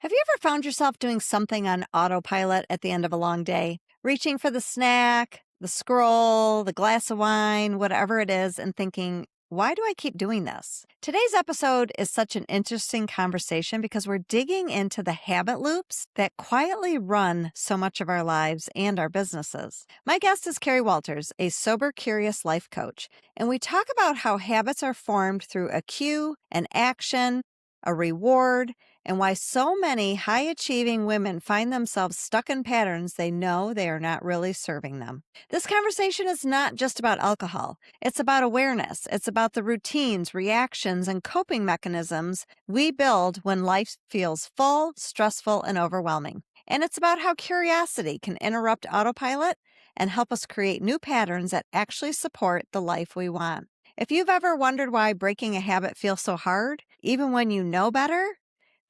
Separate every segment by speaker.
Speaker 1: Have you ever found yourself doing something on autopilot at the end of a long day? Reaching for the snack, the scroll, the glass of wine, whatever it is, and thinking, why do I keep doing this? Today's episode is such an interesting conversation because we're digging into the habit loops that quietly run so much of our lives and our businesses. My guest is Cari Walters, a sober, curious life coach, and we talk about how habits are formed through a cue, an action, a reward, and why so many high achieving women find themselves stuck in patterns they know they are not really serving them. This conversation is not just about alcohol. It's about awareness. It's about the routines, reactions, and coping mechanisms we build when life feels full, stressful, and overwhelming. And it's about how curiosity can interrupt autopilot and help us create new patterns that actually support the life we want. If you've ever wondered why breaking a habit feels so hard, even when you know better,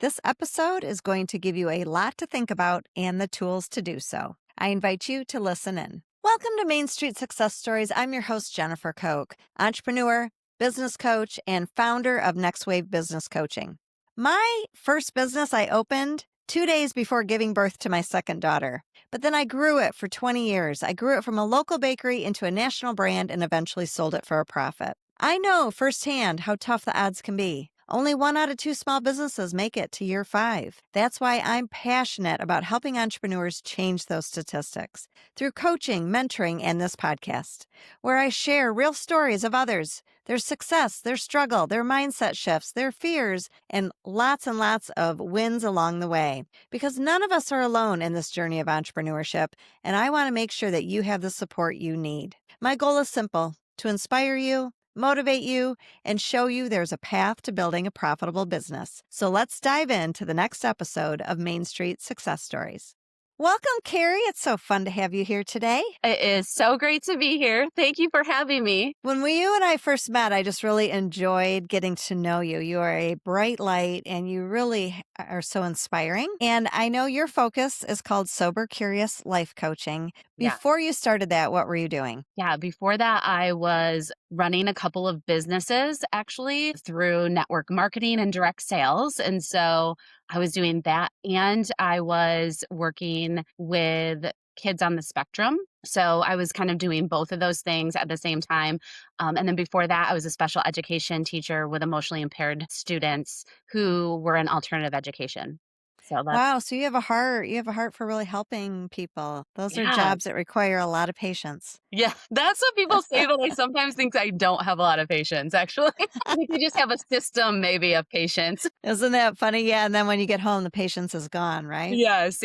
Speaker 1: this episode is going to give you a lot to think about and the tools to do so. I invite you to listen in. Welcome to Main Street Success Stories. I'm your host, Jennifer Koch, entrepreneur, business coach, and founder of Next Wave Business Coaching. My first business I opened 2 days before giving birth to my second daughter. But then I grew it for 20 years. I grew it from a local bakery into a national brand and eventually sold it for a profit. I know firsthand how tough the odds can be. Only 1 out of 2 small businesses make it to year 5. That's why I'm passionate about helping entrepreneurs change those statistics through coaching, mentoring, and this podcast, where I share real stories of others, their success, their struggle, their mindset shifts, their fears, and lots of wins along the way. Because none of us are alone in this journey of entrepreneurship, and I want to make sure that you have the support you need. My goal is simple: to inspire you, motivate you, and show you there's a path to building a profitable business. So let's dive into the next episode of Main Street Success Stories. Welcome, Cari. It's so fun to have you here today.
Speaker 2: It is so great to be here. Thank you for having me.
Speaker 1: When you and I first met, I just really enjoyed getting to know you. You are a bright light and you really are so inspiring. And I know your focus is called Sober Curious Life Coaching.
Speaker 2: Yeah.
Speaker 1: Before you started that, what were you doing?
Speaker 2: Yeah, before that, I was running a couple of businesses actually through network marketing and direct sales. And so I was doing that. And I was working with kids on the spectrum. So I was kind of doing both of those things at the same time. And then before that, I was a special education teacher with emotionally impaired students who were in alternative education. So that's,
Speaker 1: Wow, so you have a heart. You have a heart for really helping people. Those are
Speaker 2: yeah.
Speaker 1: jobs that require a lot of patience.
Speaker 2: Yeah, that's what people say, but I sometimes think I don't have a lot of patience, actually. I think I just have a system maybe of patience.
Speaker 1: Isn't that funny? Yeah, and then when you get home, the patience is gone, right?
Speaker 2: Yes.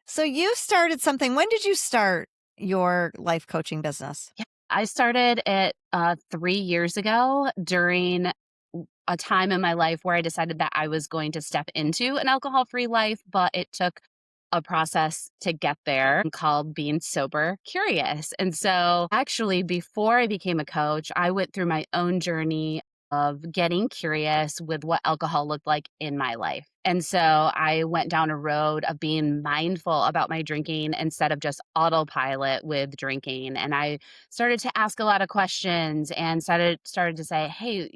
Speaker 1: So you started something. When did you start your life coaching business?
Speaker 2: Yeah, I started it 3 years ago during a time in my life where I decided that I was going to step into an alcohol-free life, but it took a process to get there called being sober curious. And so actually before I became a coach, I went through my own journey of getting curious with what alcohol looked like in my life. And so I went down a road of being mindful about my drinking instead of just autopilot with drinking. And I started to ask a lot of questions and started to say, hey,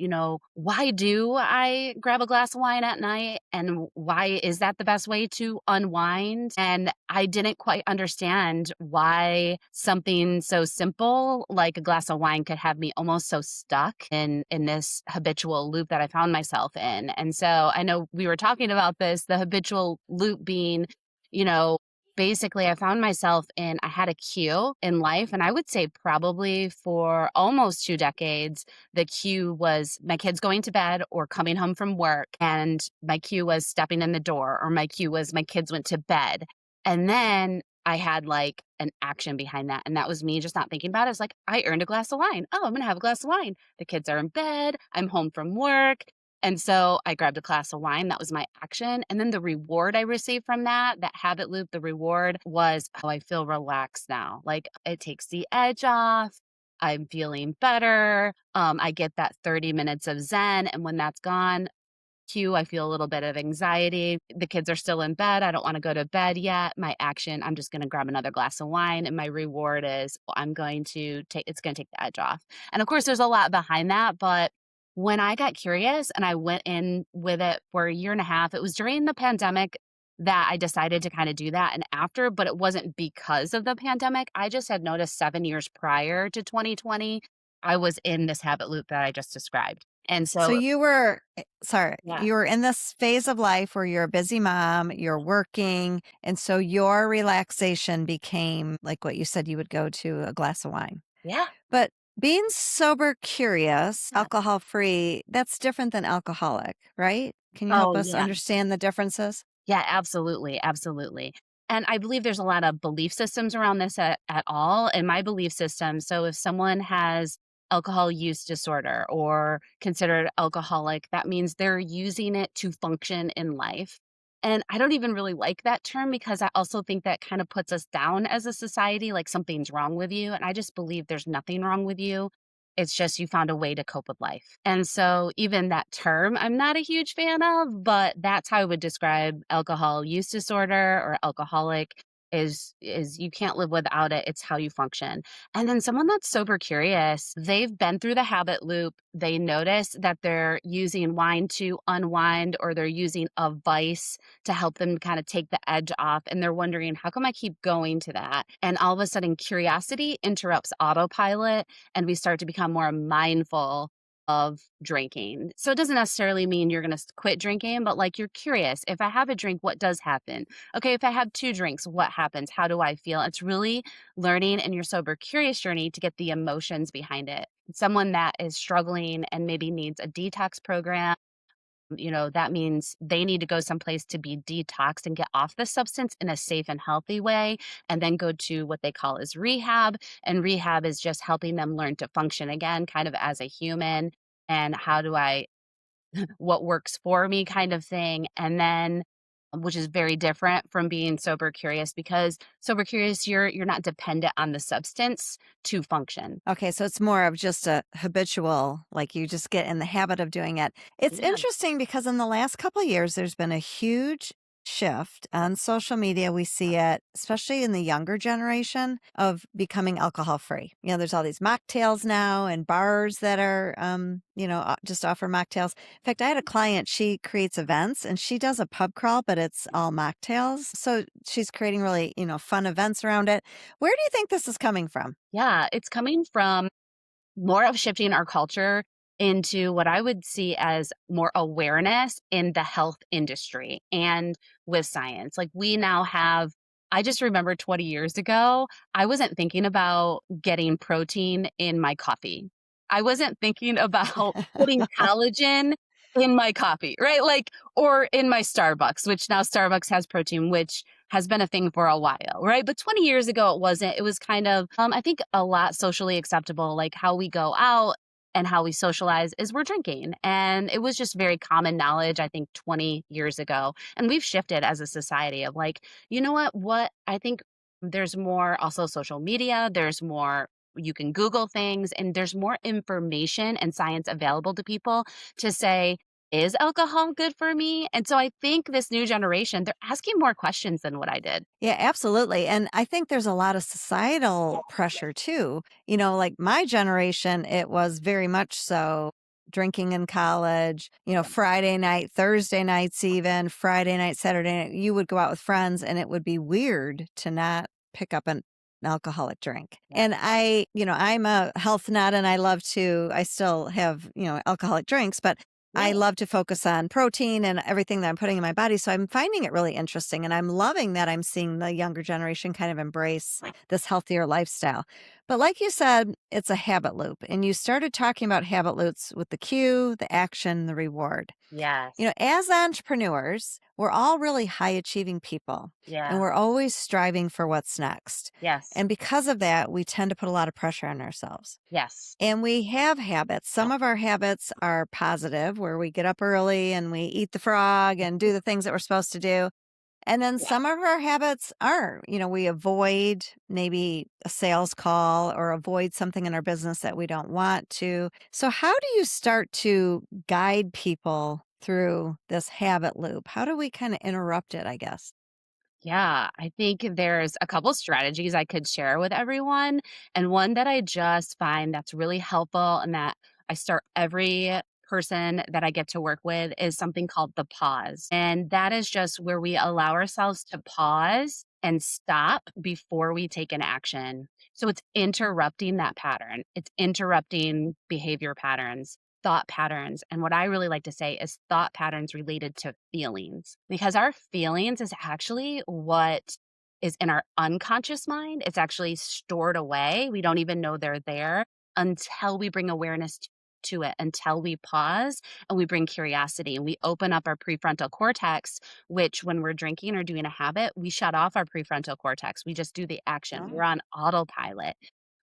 Speaker 2: why do I grab a glass of wine at night? And why is that the best way to unwind? And I didn't quite understand why something so simple like a glass of wine could have me almost so stuck in this habitual loop that I found myself in. And so I know we were talking about this, the habitual loop being, basically I found myself I had a cue in life. And I would say probably for almost 2 decades, the cue was my kids going to bed or coming home from work. And my cue was stepping in the door, or my cue was my kids went to bed. And then I had like an action behind that. And that was me just not thinking about it. I was like, I earned a glass of wine. Oh, I'm going to have a glass of wine. The kids are in bed. I'm home from work. And so I grabbed a glass of wine. That was my action. And then the reward I received from that habit loop, the reward was, oh, I feel relaxed now. Like it takes the edge off. I'm feeling better. I get that 30 minutes of Zen. And when that's gone, I feel a little bit of anxiety. The kids are still in bed. I don't want to go to bed yet. My action, I'm just going to grab another glass of wine. And my reward is it's going to take the edge off. And of course, there's a lot behind that, but when I got curious and I went in with it for a year and a half, it was during the pandemic that I decided to kinda do that and after, but it wasn't because of the pandemic. I just had noticed 7 years prior to 2020, I was in this habit loop that I just described. And
Speaker 1: So
Speaker 2: so
Speaker 1: you were sorry,
Speaker 2: yeah.
Speaker 1: you were in this phase of life where you're a busy mom, you're working, and so your relaxation became like what you said you would go to a glass of wine.
Speaker 2: Yeah.
Speaker 1: But being sober curious,
Speaker 2: Yeah.
Speaker 1: alcohol free, that's different than alcoholic, right? Can you help
Speaker 2: Oh,
Speaker 1: us
Speaker 2: yeah.
Speaker 1: understand the differences?
Speaker 2: Yeah, absolutely, absolutely. And I believe there's a lot of belief systems around this at all. And my belief system, so if someone has alcohol use disorder or considered alcoholic, that means they're using it to function in life. And I don't even really like that term because I also think that kind of puts us down as a society, like something's wrong with you. And I just believe there's nothing wrong with you. It's just you found a way to cope with life. And so even that term, I'm not a huge fan of, but that's how I would describe alcohol use disorder or alcoholic is you can't live without it. It's how you function. And then someone that's sober curious, they've been through the habit loop. They notice that they're using wine to unwind or they're using a vice to help them kind of take the edge off. And they're wondering, how come I keep going to that? And all of a sudden, curiosity interrupts autopilot and we start to become more mindful of drinking. So it doesn't necessarily mean you're going to quit drinking, but like you're curious. If I have a drink, what does happen? Okay, if I have two drinks, what happens? How do I feel? It's really learning in your sober curious journey to get the emotions behind it. Someone that is struggling and maybe needs a detox program, that means they need to go someplace to be detoxed and get off the substance in a safe and healthy way, and then go to what they call is rehab. And rehab is just helping them learn to function again, kind of as a human. And how do I, what works for me kind of thing. And then, which is very different from being sober curious because sober curious, you're not dependent on the substance to function.
Speaker 1: Okay, so it's more of just a habitual, like you just get in the habit of doing it. It's
Speaker 2: Yeah.
Speaker 1: interesting because in the last couple of years, there's been a huge shift on social media. We see it, especially in the younger generation, of becoming alcohol free. There's all these mocktails now and bars that are, just offer mocktails. In fact, I had a client, she creates events and she does a pub crawl, but it's all mocktails. So she's creating really, fun events around it. Where do you think this is coming from?
Speaker 2: Yeah, it's coming from more of shifting our culture into what I would see as more awareness in the health industry and with science. Like we now have, I just remember 20 years ago, I wasn't thinking about getting protein in my coffee. I wasn't thinking about putting collagen in my coffee, right? Like, or in my Starbucks, which now Starbucks has protein, which has been a thing for a while, right? But 20 years ago, it wasn't. It was kind of, I think, a lot socially acceptable, like how we go out and how we socialize is we're drinking. And it was just very common knowledge, I think, 20 years ago. And we've shifted as a society of like, you know what? What I think there's more also social media, there's more. You can Google things, and there's more information and science available to people to say, is alcohol good for me? And so I think this new generation, they're asking more questions than what I did.
Speaker 1: Yeah, absolutely. And I think there's a lot of societal pressure too. Like my generation, it was very much so drinking in college, Friday night, Thursday nights, even Friday night, Saturday night, you would go out with friends and it would be weird to not pick up an alcoholic drink.
Speaker 2: Yeah.
Speaker 1: And I'm a health nut and I still have, alcoholic drinks, but I
Speaker 2: Really?
Speaker 1: love to focus on protein and everything that I'm putting in my body. So I'm finding it really interesting. And I'm loving that I'm seeing the younger generation kind of embrace this healthier lifestyle. But like you said, it's a habit loop. And you started talking about habit loops with the cue, the action, the reward.
Speaker 2: Yes.
Speaker 1: As entrepreneurs, we're all really high achieving people and
Speaker 2: Yeah.
Speaker 1: we're always striving for what's next.
Speaker 2: Yes.
Speaker 1: And because of that, we tend to put a lot of pressure on ourselves.
Speaker 2: Yes.
Speaker 1: And we have habits. Some of our habits are positive, where we get up early and we eat the frog and do the things that we're supposed to do. And then
Speaker 2: Yeah.
Speaker 1: some of our habits aren't. We avoid maybe a sales call or avoid something in our business that we don't want to. So, how do you start to guide people through this habit loop? How do we kind of interrupt it, I guess?
Speaker 2: Yeah, I think there's a couple strategies I could share with everyone. And one that I just find that's really helpful and that I start every person that I get to work with is something called the pause. And that is just where we allow ourselves to pause and stop before we take an action. So it's interrupting that pattern, it's interrupting behavior patterns, thought patterns. And what I really like to say is thought patterns related to feelings, because our feelings is actually what is in our unconscious mind. It's actually stored away. We don't even know they're there until we bring awareness to it, until we pause and we bring curiosity and we open up our prefrontal cortex, which when we're drinking or doing a habit, we shut off our prefrontal cortex. We just do the action. We're
Speaker 1: Oh,
Speaker 2: on autopilot.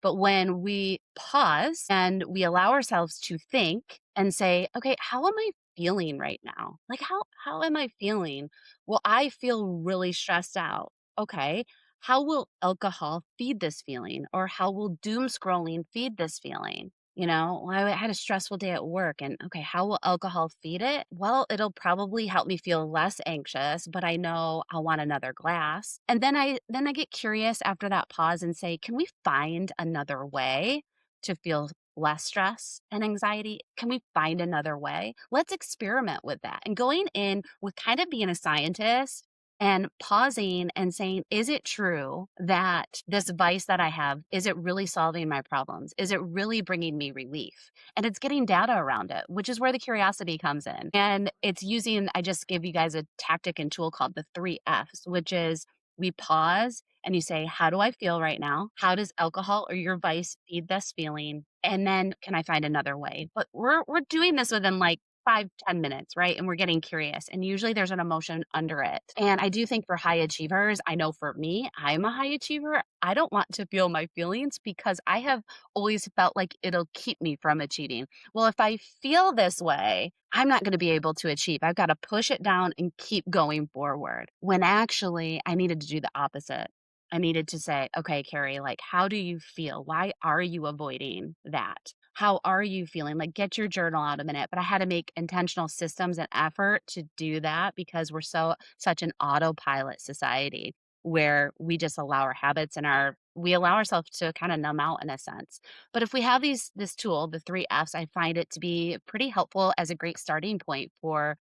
Speaker 2: But when we pause and we allow ourselves to think and say, okay, how am I feeling right now? Like how am I feeling? Well, I feel really stressed out. Okay. How will alcohol feed this feeling? Or how will doom scrolling feed this feeling? Well, I had a stressful day at work and okay, how will alcohol feed it? Well, it'll probably help me feel less anxious, but I know I'll want another glass. And then I get curious after that pause and say, can we find another way to feel less stress and anxiety? Can we find another way? Let's experiment with that. And going in with kind of being a scientist and pausing and saying, is it true that this vice that I have, is it really solving my problems? Is it really bringing me relief? And it's getting data around it, which is where the curiosity comes in. And it's using, I just gave you guys a tactic and tool called the 3 F's, which is we pause and you say, how do I feel right now? How does alcohol or your vice feed this feeling? And then can I find another way? But we're doing this within like 5, 10 minutes, right? And we're getting curious. And usually there's an emotion under it. And I do think for high achievers, I know for me, I'm a high achiever. I don't want to feel my feelings because I have always felt like it'll keep me from achieving. Well, if I feel this way, I'm not going to be able to achieve. I've got to push it down and keep going forward. When actually, I needed to do the opposite. I needed to say, okay, Carrie, like, how do you feel? Why are you avoiding that? How are you feeling? Like, get your journal out a minute. But I had to make intentional systems and effort to do that because we're such an autopilot society where we just allow our habits and we allow ourselves to kind of numb out in a sense. But if we have this tool, the 3 F's, I find it to be pretty helpful as a great starting point for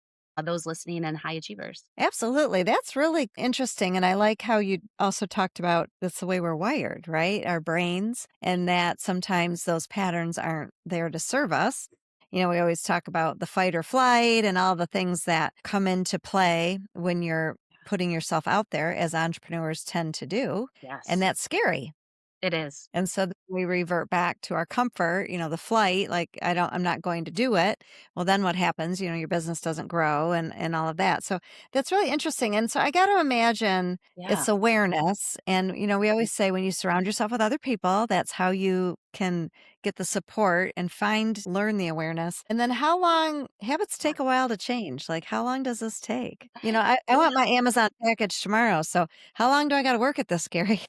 Speaker 2: those listening and high achievers.
Speaker 1: absolutely. That's really interesting. And I like how you also talked about that's the way we're wired, right? Our brains, and that sometimes those patterns aren't there to serve us. We always talk about the fight or flight and all the things that come into play when you're putting yourself out there, as entrepreneurs tend to do. And
Speaker 2: Yes,
Speaker 1: that's scary.
Speaker 2: it is.
Speaker 1: And so then we revert back to our comfort, the flight, like I'm not going to do it. Well, then what happens? Your business doesn't grow and all of that. So that's really interesting. And so I got to imagine
Speaker 2: Yeah.
Speaker 1: it's awareness. And, we always say when you surround yourself with other people, that's how you can get the support and learn the awareness. And then how long habits
Speaker 2: Yeah.
Speaker 1: take a while to change? Like, how long does this take? I want my Amazon package tomorrow. So how long do I got to work at this, Gary?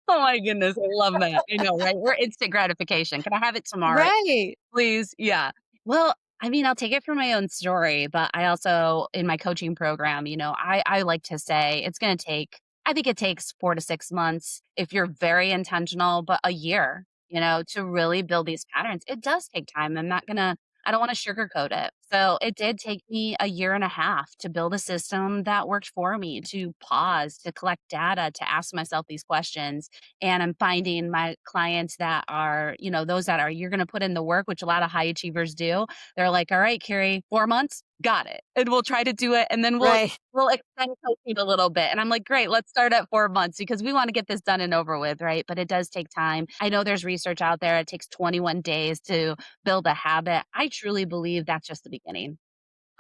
Speaker 2: Oh my goodness, I love that. I know, right? We're instant gratification. Can I have it tomorrow?
Speaker 1: Right.
Speaker 2: Please, yeah. Well, I mean, I'll take it from my own story, but I also in my coaching program, I like to say it's gonna take I think it takes 4 to 6 months if you're very intentional, but a year, to really build these patterns. It does take time. I don't wanna sugarcoat it. So, it did take me a year and a half to build a system that worked for me, to pause, to collect data, to ask myself these questions, and I'm finding my clients that are, those that are you're gonna put in the work, which a lot of high achievers do. They're like, "All right, Carrie, 4 months? Got it. And we'll try to do it, and then we'll
Speaker 1: Right.
Speaker 2: we'll extend coaching a little bit." And I'm like, "Great, let's start at 4 months because we wanna get this done and over with," right? But it does take time. I know there's research out there. It takes 21 days to build a habit. I truly believe that's just the beginning.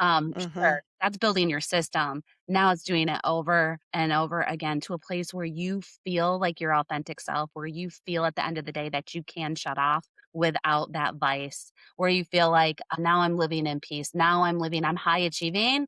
Speaker 1: Mhm.
Speaker 2: Sure, that's building your system. Now it's doing it over and over again to a place where you feel like your authentic self, where you feel at the end of the day that you can shut off without that vice, where you feel like now I'm living in peace. I'm high achieving.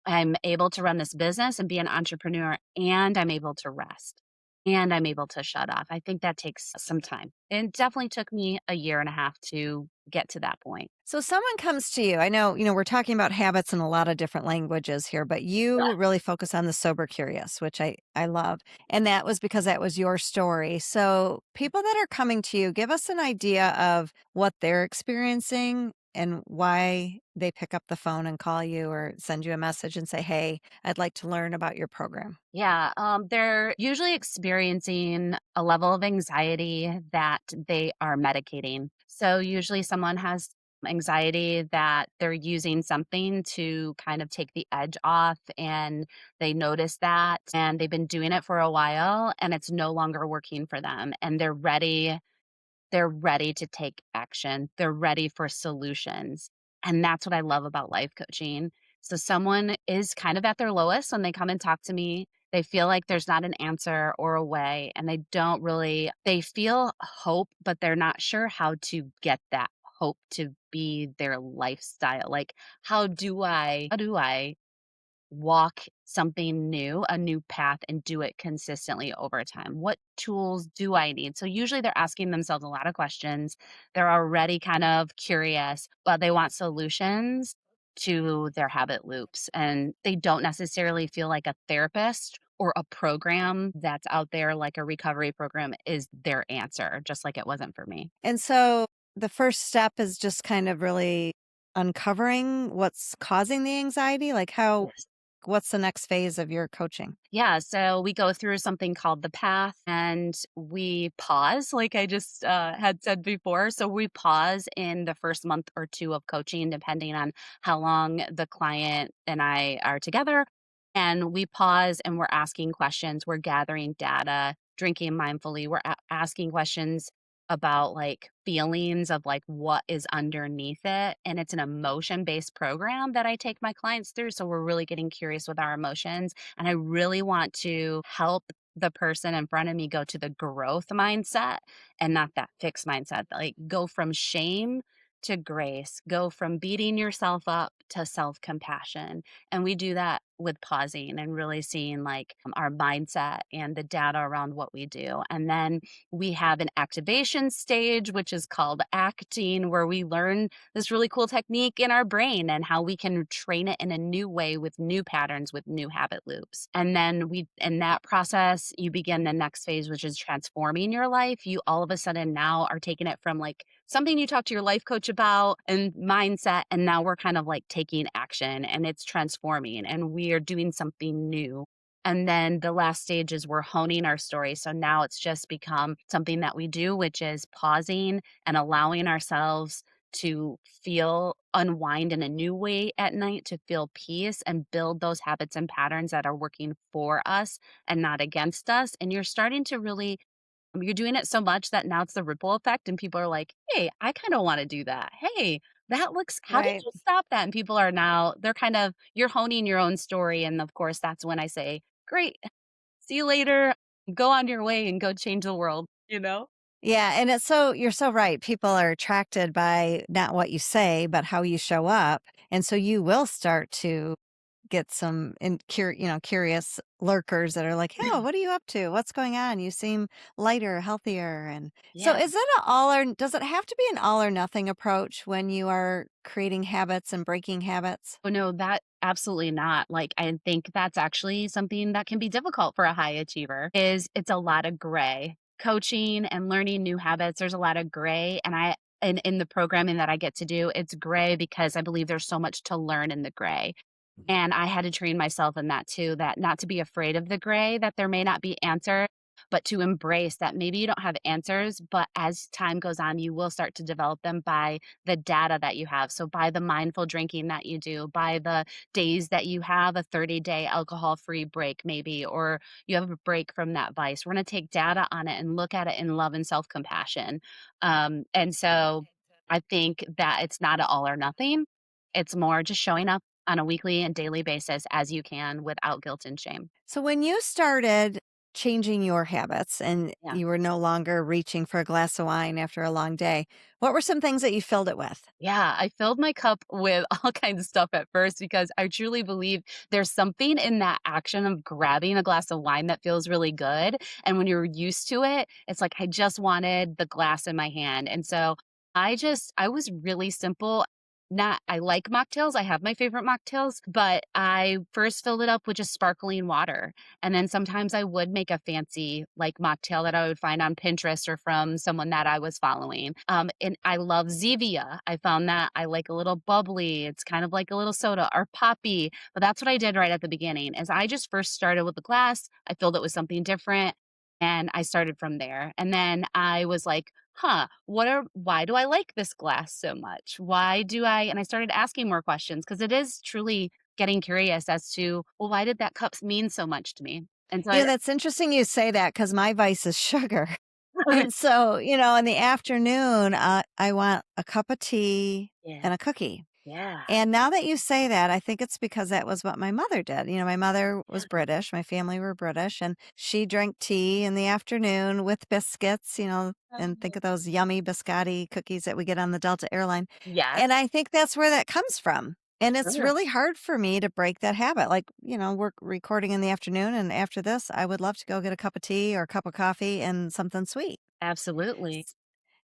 Speaker 2: I'm able to run this business and be an entrepreneur, and I'm able to rest and I'm able to shut off. I think that takes some time. It definitely took me a year and a half to get to that point.
Speaker 1: So someone comes to you. I know, we're talking about habits in a lot of different languages here, but you really focus on the sober curious, which I love. And that was because that was your story. So people that are coming to you, give us an idea of what they're experiencing and why they pick up the phone and call you or send you a message and say, "Hey, I'd like to learn about your program."
Speaker 2: Yeah, they're usually experiencing a level of anxiety that they are medicating. So, usually, someone has anxiety that they're using something to kind of take the edge off, and they notice that, and they've been doing it for a while, and it's no longer working for them, and they're ready to take action. They're ready for solutions. And that's what I love about life coaching. So someone is kind of at their lowest when they come and talk to me. They feel like there's not an answer or a way, and they feel hope, but they're not sure how to get that hope to be their lifestyle. Like, how do I walk something new, a new path, and do it consistently over time? What tools do I need? So usually they're asking themselves a lot of questions. They're already kind of curious, but they want solutions to their habit loops. And they don't necessarily feel like a therapist or a program that's out there, like a recovery program, is their answer, just like it wasn't for me.
Speaker 1: And so the first step is just kind of really uncovering what's causing the anxiety, like how
Speaker 2: Yes.
Speaker 1: what's the next phase of your coaching?
Speaker 2: Yeah, so we go through something called the path and we pause, like I just had said before. So we pause in the first month or two of coaching, depending on how long the client and I are together. And we pause and we're asking questions, we're gathering data, drinking mindfully, we're asking questions about like feelings of like what is underneath it. And it's an emotion based program that I take my clients through. So we're really getting curious with our emotions, and I really want to help the person in front of me go to the growth mindset and not that fixed mindset. Like, go from shame to grace, go from beating yourself up to self compassion. And we do that with pausing and really seeing like our mindset and the data around what we do. And then we have an activation stage, which is called acting, where we learn this really cool technique in our brain and how we can train it in a new way with new patterns, with new habit loops. And then in that process, you begin the next phase, which is transforming your life. You all of a sudden now are taking it from like something you talk to your life coach about and mindset. And now we're kind of like taking action and it's transforming and we are doing something new. And then the last stage is we're honing our story. So now it's just become something that we do, which is pausing and allowing ourselves to feel unwind in a new way at night, to feel peace and build those habits and patterns that are working for us and not against us. And you're starting to really, you're doing it so much that now it's the ripple effect, and people are like, hey, I kind of want to do that. Hey, that looks, how did
Speaker 1: Right.
Speaker 2: you stop that? And people are now, they're kind of, you're honing your own story. And of course, that's when I say, great, see you later. Go on your way and go change the world, you know?
Speaker 1: Yeah, and it's so you're so right. People are attracted by not what you say, but how you show up. And so you will start to get some curious lurkers that are like, "Oh, what are you up to? What's going on? You seem lighter, healthier." And so
Speaker 2: Yeah.
Speaker 1: is it an all or does it have to be an all or nothing approach when you are creating habits and breaking habits?
Speaker 2: Oh, no, that absolutely not. Like, I think that's actually something that can be difficult for a high achiever is it's a lot of gray. Coaching and learning new habits, there's a lot of gray. And in the programming that I get to do, it's gray because I believe there's so much to learn in the gray. And I had to train myself in that too, that not to be afraid of the gray, that there may not be answers, but to embrace that maybe you don't have answers, but as time goes on, you will start to develop them by the data that you have. So by the mindful drinking that you do, by the days that you have a 30-day alcohol-free break maybe, or you have a break from that vice. We're going to take data on it and look at it in love and self-compassion. And so I think that it's not an all or nothing. It's more just showing up on a weekly and daily basis as you can without guilt and shame.
Speaker 1: So when you started changing your habits and
Speaker 2: Yeah.
Speaker 1: you were no longer reaching for a glass of wine after a long day, what were some things that you filled it with?
Speaker 2: Yeah, I filled my cup with all kinds of stuff at first because I truly believe there's something in that action of grabbing a glass of wine that feels really good. And when you're used to it, it's like I just wanted the glass in my hand. And so I was really simple. not I like mocktails, I have my favorite mocktails, but I first filled it up with just sparkling water, and then sometimes I would make a fancy, like, mocktail that I would find on Pinterest or from someone that I was following, and I love Zevia. I found that I like a little bubbly, it's kind of like a little soda or poppy, but that's what I did right at the beginning, is I just first started with the glass, I filled it with something different, and I started from there, and then I was like, "Huh, why do I like this glass so much? Why do I," and I started asking more questions because it is truly getting curious as to, well, why did that cup mean so much to me? And so I
Speaker 1: That's interesting you say that because my vice is sugar. And so, in the afternoon, I want a cup of tea
Speaker 2: Yeah,
Speaker 1: and a cookie.
Speaker 2: yeah,
Speaker 1: And now that you say that, I think it's because that was what my mother did. My mother was
Speaker 2: yeah.
Speaker 1: British, my family were British, and she drank tea in the afternoon with biscuits, and think of those yummy biscotti cookies that we get on the Delta airline.
Speaker 2: Yes,
Speaker 1: And I think that's where that comes from. And it's
Speaker 2: sure,
Speaker 1: really hard for me to break that habit. Like, we're recording in the afternoon, and after this, I would love to go get a cup of tea or a cup of coffee and something sweet.
Speaker 2: absolutely.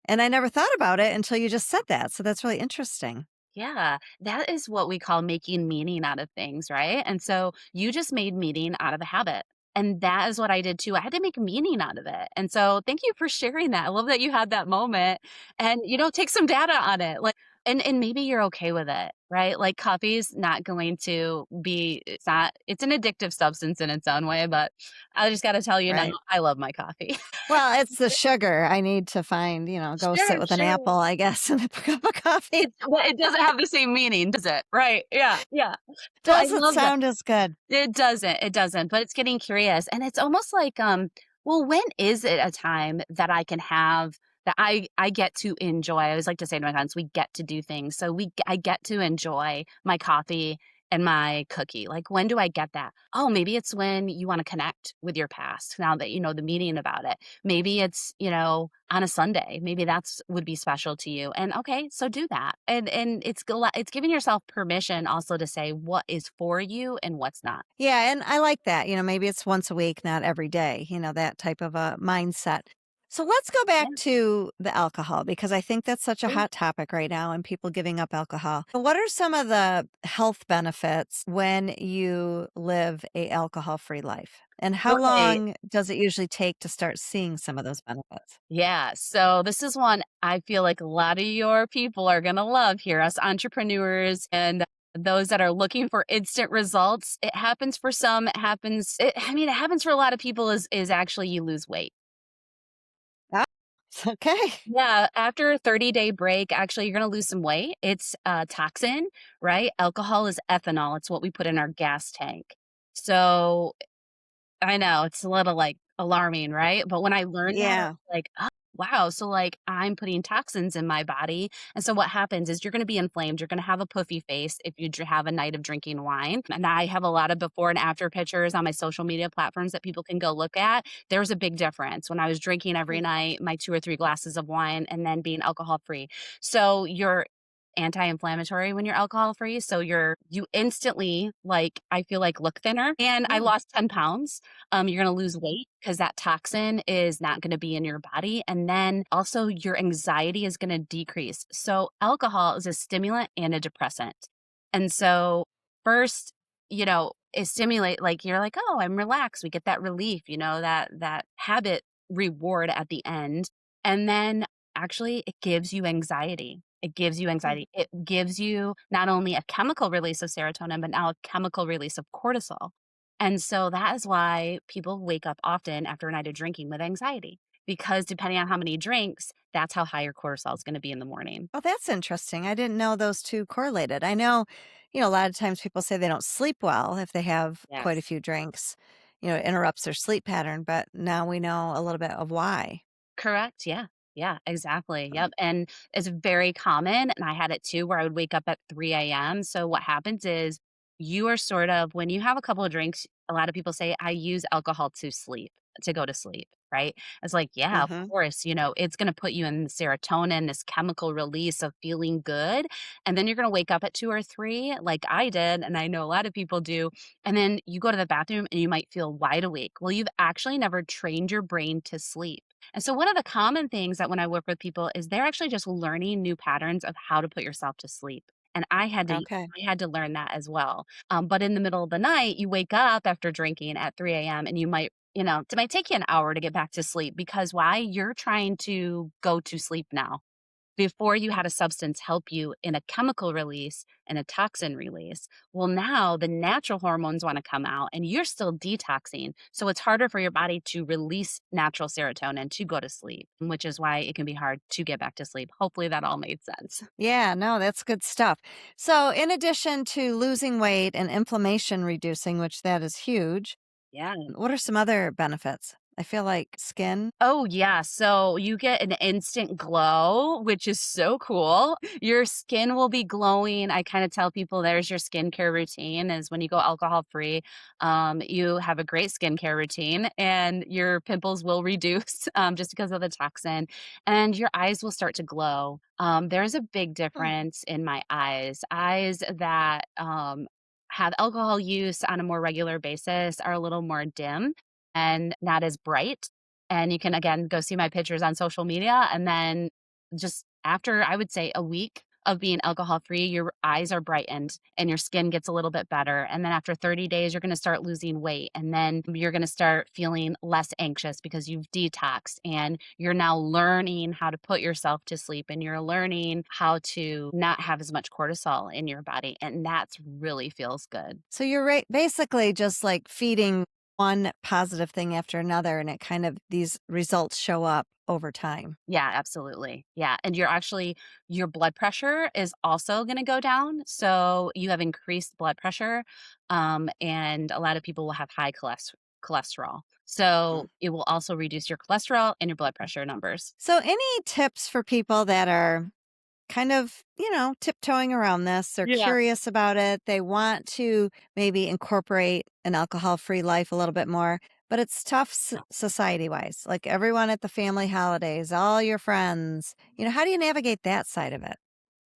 Speaker 1: And I never thought about it until you just said that. So that's really interesting.
Speaker 2: Yeah, that is what we call making meaning out of things, right? And so you just made meaning out of a habit. And that is what I did too. I had to make meaning out of it. And so thank you for sharing that. I love that you had that moment and take some data on it. Like and maybe you're okay with it, right? Like coffee's not going to be it's an addictive substance in its own way, but I just got to tell you now,
Speaker 1: Right.
Speaker 2: I love my coffee.
Speaker 1: Well, it's the sugar I need to find, go sit
Speaker 2: Sure,
Speaker 1: with an apple,
Speaker 2: sure.
Speaker 1: I guess, and a cup of coffee.
Speaker 2: It doesn't have the same meaning, does it? Right. Yeah. Yeah. So I
Speaker 1: Doesn't
Speaker 2: love that.
Speaker 1: sound as good.
Speaker 2: It doesn't, but it's getting curious, and it's almost like, well, when is it a time that I can have that I get to enjoy? I always like to say to my clients, "We get to do things." So I get to enjoy my coffee and my cookie. Like, when do I get that? Oh, maybe it's when you wanna connect with your past now that you know the meaning about it. Maybe it's, on a Sunday. Maybe that's would be special to you, and okay, so do that. And it's giving yourself permission also to say what is for you and what's not.
Speaker 1: Yeah, and I like that. Maybe it's once a week, not every day, that type of a mindset. So let's go back
Speaker 2: Yeah,
Speaker 1: to the alcohol because I think that's such a
Speaker 2: sure.
Speaker 1: hot topic right now and people giving up alcohol. What are some of the health benefits when you live a alcohol-free life? And how
Speaker 2: Right.
Speaker 1: long does it usually take to start seeing some of those benefits?
Speaker 2: Yeah, so this is one I feel like a lot of your people are gonna love here, us entrepreneurs and those that are looking for instant results. It happens for some, it happens for a lot of people is actually you lose weight.
Speaker 1: Ah, okay.
Speaker 2: Yeah, after a 30-day break, actually, you're gonna lose some weight. It's a toxin, right? Alcohol is ethanol. It's what we put in our gas tank. So I know, it's a little, like, alarming, right? But when I learned that, I was
Speaker 1: Yeah.
Speaker 2: like, "Oh, wow." So, like, I'm putting toxins in my body, and so what happens is you're gonna be inflamed, you're gonna have a puffy face if you have a night of drinking wine, and I have a lot of before and after pictures on my social media platforms that people can go look at. There's a big difference when I was drinking every night, my 2 or 3 glasses of wine, and then being alcohol free. So, you're anti-inflammatory when you're alcohol free, so you instantly, like, I feel like look thinner, and I
Speaker 1: Mm,
Speaker 2: lost 10 pounds. You're gonna lose weight because that toxin is not gonna be in your body, and then also your anxiety is gonna decrease. So alcohol is a stimulant and a depressant. And so first, it stimulate like you're like, "Oh, I'm relaxed." We get that relief, that habit reward at the end. And then actually it gives you anxiety. It gives you
Speaker 1: mm.
Speaker 2: anxiety. It gives you not only a chemical release of serotonin, but now a chemical release of cortisol. And so that is why people wake up often after a night of drinking with anxiety, because depending on how many drinks, that's how high your cortisol is going to be in the morning.
Speaker 1: Oh, that's interesting. I didn't know those two correlated. I know, a lot of times people say they don't sleep well if they have quite a
Speaker 2: Yes.
Speaker 1: few drinks, it interrupts their sleep pattern, but now we know a little bit of why.
Speaker 2: Correct. Yeah. Yeah, exactly. Yep. And it's very common. And I had it too, where I would wake up at 3 a.m. So what happens is you are sort of, when you have a couple of drinks, a lot of people say, I use alcohol to sleep, to go to sleep. Right. It's like, yeah, of
Speaker 1: Mhm.
Speaker 2: course, it's going to put you in serotonin, this chemical release of feeling good. And then you're going to wake up at 2 or 3, like I did. And I know a lot of people do. And then you go to the bathroom and you might feel wide awake. Well, you've actually never trained your brain to sleep. And so one of the common things that when I work with people is they're actually just learning new patterns of how to put yourself to sleep. and
Speaker 1: Okay.
Speaker 2: I had to learn that as well. But in the middle of the night, you wake up after drinking at 3 AM and you might, it might take you an hour to get back to sleep because why? You're trying to go to sleep now. Before you had a substance help you in a chemical release and a toxin release. Well, now the natural hormones want to come out and you're still detoxing. So it's harder for your body to release natural serotonin to go to sleep, which is why it can be hard to get back to sleep. Hopefully that all made sense.
Speaker 1: Yeah, no, that's good stuff. So, in addition to losing weight and inflammation reducing, which that is huge,
Speaker 2: Yeah.
Speaker 1: what are some other benefits? I feel like skin.
Speaker 2: Oh, yeah. So you get an instant glow, which is so cool. Your skin will be glowing. I kind of tell people there's your skincare routine is when you go alcohol free, you have a great skincare routine and your pimples will reduce just because of the toxin and your eyes will start to glow. There's a big
Speaker 1: Hmm.
Speaker 2: difference in my eyes. Eyes that have alcohol use on a more regular basis are a little more dim and not as bright. And you can again go see my pictures on social media. And then just after I would say a week of being alcohol free, your eyes are brightened and your skin gets a little bit better. And then after 30 days, you're going to start losing weight. And then you're going to start feeling less anxious because you've detoxed and you're now learning how to put yourself to sleep and you're learning how to not have as much cortisol in your body. And that's really feels good.
Speaker 1: So, you're basically just like feeding one positive thing after another, and it kind of these results show up over time.
Speaker 2: Yeah, absolutely. Yeah, and your blood pressure is also gonna go down, so you have increased blood pressure, and a lot of people will have high cholesterol.
Speaker 1: Mm.
Speaker 2: So, it will also reduce your cholesterol and your blood pressure numbers.
Speaker 1: So, any tips for people that are kind of, tiptoeing around this? They're
Speaker 2: Yeah.
Speaker 1: curious about it. They want to maybe incorporate an alcohol free life a little bit more, but it's tough society wise. Like everyone at the family holidays, all your friends. How do you navigate that side of it?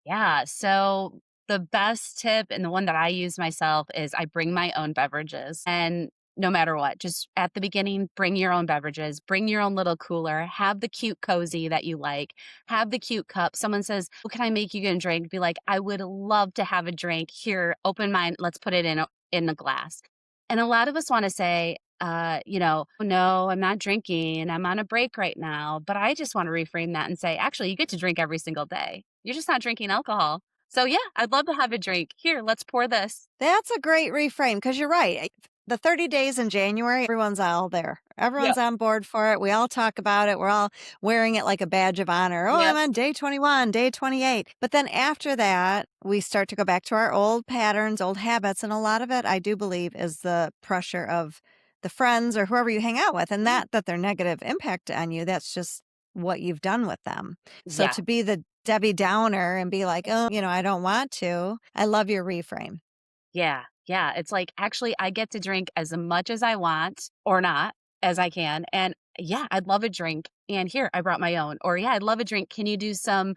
Speaker 2: Yeah. So the best tip and the one that I use myself is I bring my own beverages. And no matter what, just at the beginning, bring your own beverages, bring your own little cooler, have the cute cozy that you like, have the cute cup. Someone says, "What can I make you a drink?" Be like, "I would love to have a drink. Here, open mine. Let's put it in a glass." And a lot of us want to say, no, I'm not drinking. I'm on a break right now. But I just want to reframe that and say, actually, you get to drink every single day. You're just not drinking alcohol. So, yeah, I'd love to have a drink. Here, let's pour this.
Speaker 1: That's a great reframe because you're right. The 30 days in January, everyone's all there.
Speaker 2: Yep.
Speaker 1: Everyone's on board for it. We all talk about it. We're all wearing it like a badge of honor. Oh, I'm
Speaker 2: Yep.
Speaker 1: on day 21, day 28. But then after that, we start to go back to our old patterns, old habits. And a lot of it, I do believe, is the pressure of the friends or whoever you hang out with. And that their negative impact on you, that's just what you've done with them. So
Speaker 2: Yeah.
Speaker 1: to be the Debbie Downer and be like, oh, I don't want to. I love your reframe.
Speaker 2: Yeah, yeah, it's like, actually, I get to drink as much as I want or not as I can, and yeah, I'd love a drink, and here, I brought my own, or yeah, I'd love a drink. Can you do some,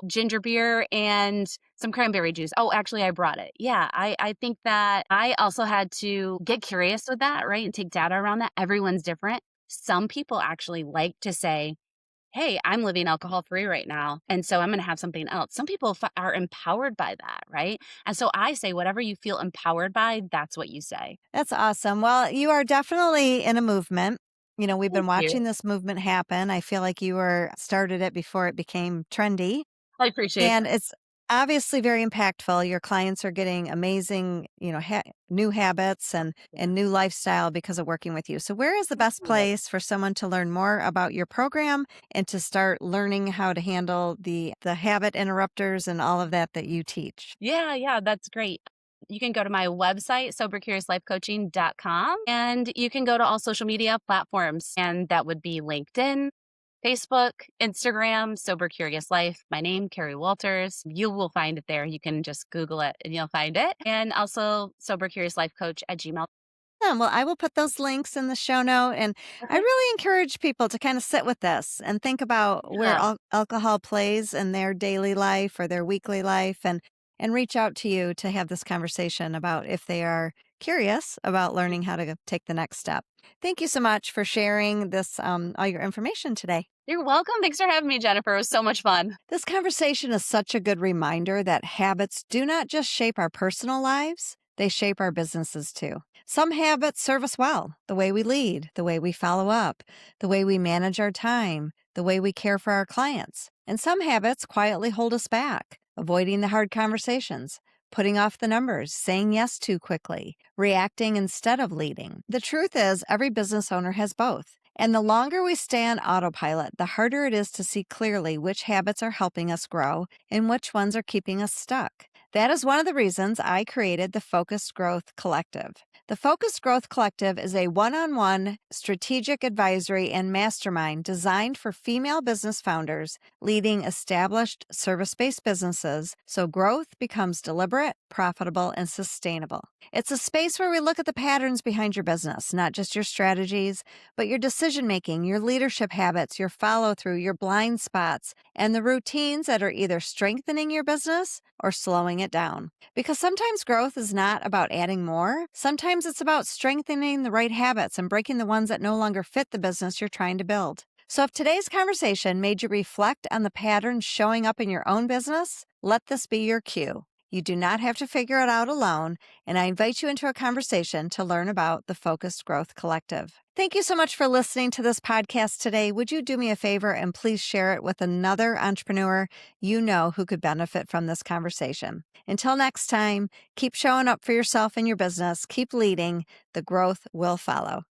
Speaker 2: ginger beer and some cranberry juice? Oh, actually, I brought it. Yeah, I think that I also had to get curious with that, right, and take data around that. Everyone's different. Some people actually like to say, "Hey, I'm living alcohol free right now, and so I'm gonna have something else." Some people are empowered by that, right? And so I say, whatever you feel empowered by, that's what you say.
Speaker 1: That's awesome. Well, you are definitely in a movement. We've been
Speaker 2: Thank you.
Speaker 1: watching this movement happen. I feel like you were started it before it became trendy.
Speaker 2: I appreciate
Speaker 1: And
Speaker 2: that.
Speaker 1: it's obviously very impactful. Your clients are getting amazing, new habits
Speaker 2: Yeah.
Speaker 1: and new lifestyle because of working with you. So where is the best
Speaker 2: Yeah.
Speaker 1: place for someone to learn more about your program and to start learning how to handle the habit interrupters and all of that you teach?
Speaker 2: Yeah, yeah, that's great. You can go to my website, sobercuriouslifecoaching.com, and you can go to all social media platforms, and that would be LinkedIn, Facebook, Instagram, Sober Curious Life. My name, Cari Walters. You will find it there. You can just Google it and you'll find it. And also Sober Curious Life Coach at Gmail.
Speaker 1: Well, I will put those links in the show note. And I
Speaker 2: Okay.
Speaker 1: really encourage people to kind of sit with this and think about where
Speaker 2: Yeah.
Speaker 1: alcohol plays in their daily life or their weekly life and reach out to you to have this conversation about if they are curious about learning how to take the next step. Thank you so much for sharing this, all your information today.
Speaker 2: You're welcome. Thanks for having me, Jennifer. It was so much fun.
Speaker 1: This conversation is such a good reminder that habits do not just shape our personal lives, they shape our businesses too. Some habits serve us well: the way we lead, the way we follow up, the way we manage our time, the way we care for our clients. And some habits quietly hold us back: avoiding the hard conversations, putting off the numbers, saying yes too quickly, reacting instead of leading. The truth is, every business owner has both. And the longer we stay on autopilot, the harder it is to see clearly which habits are helping us grow and which ones are keeping us stuck. That is one of the reasons I created the Focused Growth Collective. The Focused Growth Collective is a one-on-one strategic advisory and mastermind designed for female business founders leading established service-based businesses so growth becomes deliberate, profitable, and sustainable. It's a space where we look at the patterns behind your business, not just your strategies, but your decision making, your leadership habits, your follow through, your blind spots, and the routines that are either strengthening your business or slowing it down. Because sometimes growth is not about adding more, sometimes it's about strengthening the right habits and breaking the ones that no longer fit the business you're trying to build. So if today's conversation made you reflect on the patterns showing up in your own business, let this be your cue. You do not have to figure it out alone, and I invite you into a conversation to learn about the Focused Growth Collective. Thank you so much for listening to this podcast today. Would you do me a favor and please share it with another entrepreneur you know who could benefit from this conversation? Until next time, keep showing up for yourself and your business, keep leading, the growth will follow.